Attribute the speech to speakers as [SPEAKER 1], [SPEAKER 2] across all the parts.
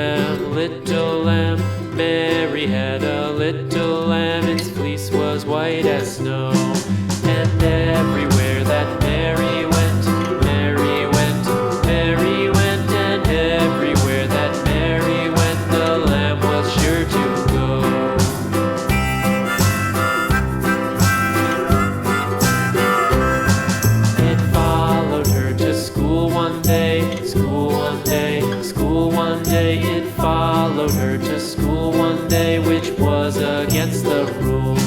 [SPEAKER 1] lamb, little lamb. Mary had a little lamb, its fleece was white as snow. And everywhere that Mary went, Mary went, Mary went. And everywhere that Mary went, the lamb was sure to go. It followed her to school one day, school one day, school one day. It followed her to school one day, which was against the rules.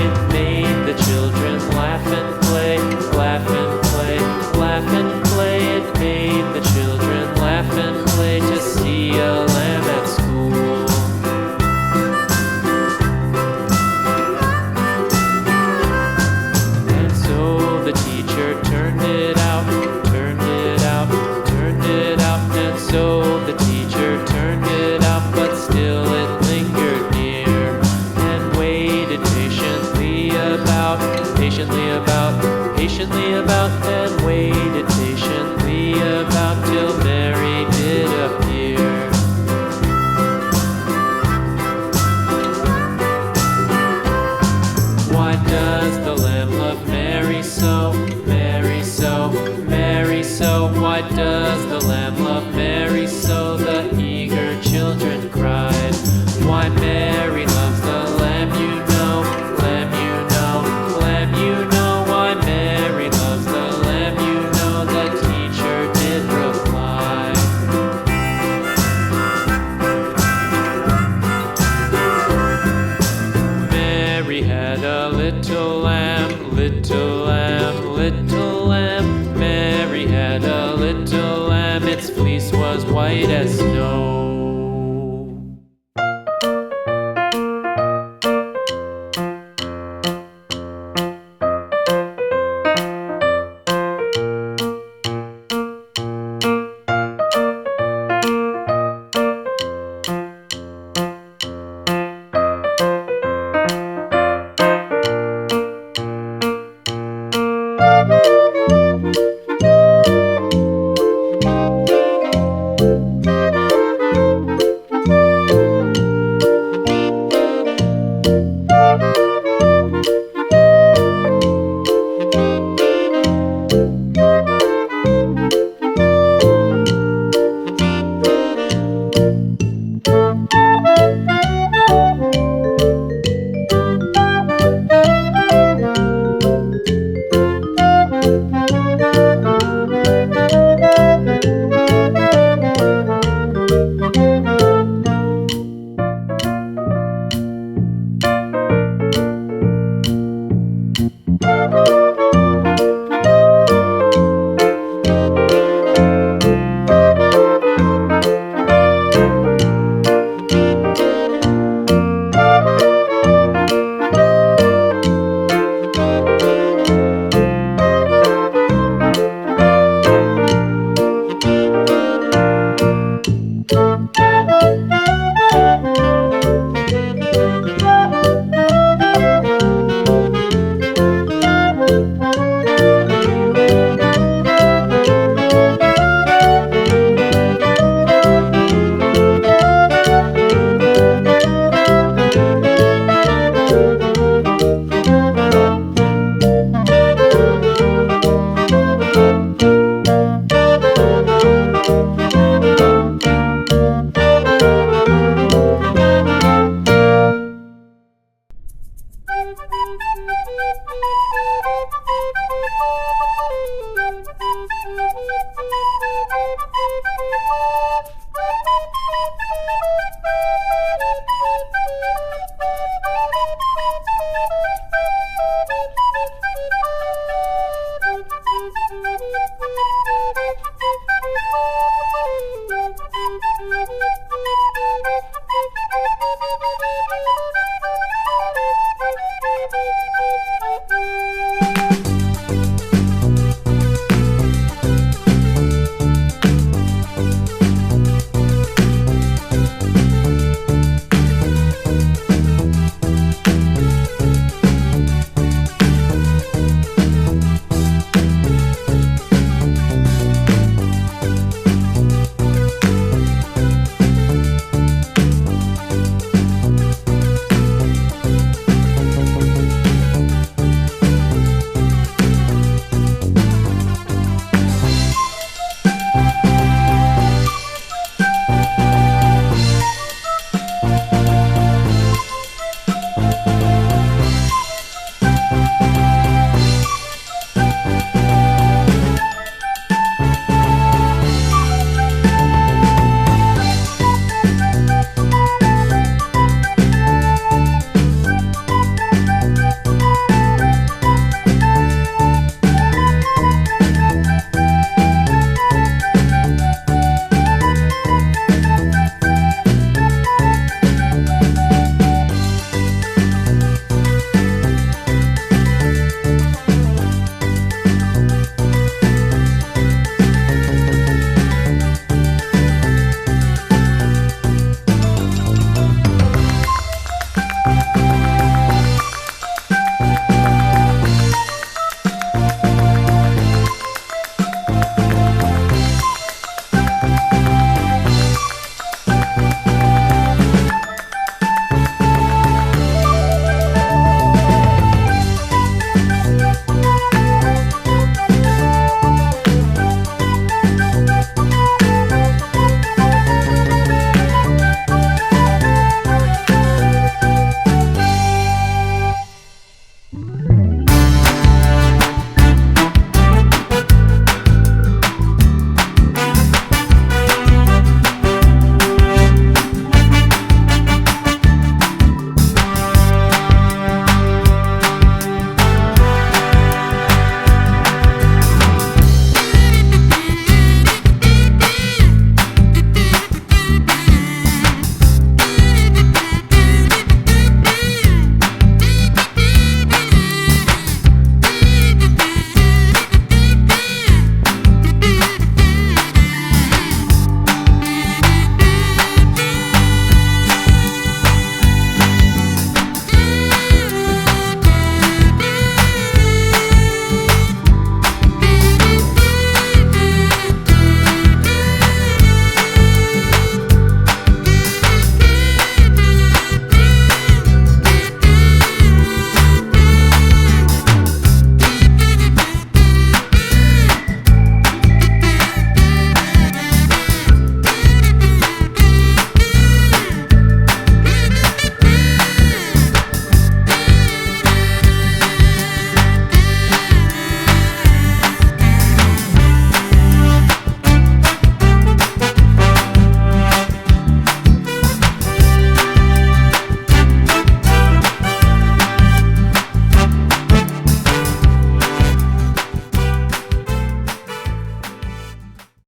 [SPEAKER 1] It made the children laugh and play, laugh and play, laugh and play. It made the children laugh and play to see a lamb at school. And so the teacher turned it out, turned it out, turned it out. And so the teacher turned it out, but still it lingered near and waited patiently about, patiently about, patiently about, and waited patiently about till Mary did appear. Why does the lamb love Mary so, Mary so, Mary so? Why does the lamb love Mary so? The eager children cried. Why Mary loves the lamb, you know, lamb, you know, lamb, you know. Why Mary loves the lamb, you know, the teacher did reply. Mary had a little lamb, little lamb, little lamb. Mary had a little lamb, its fleece was white as snow.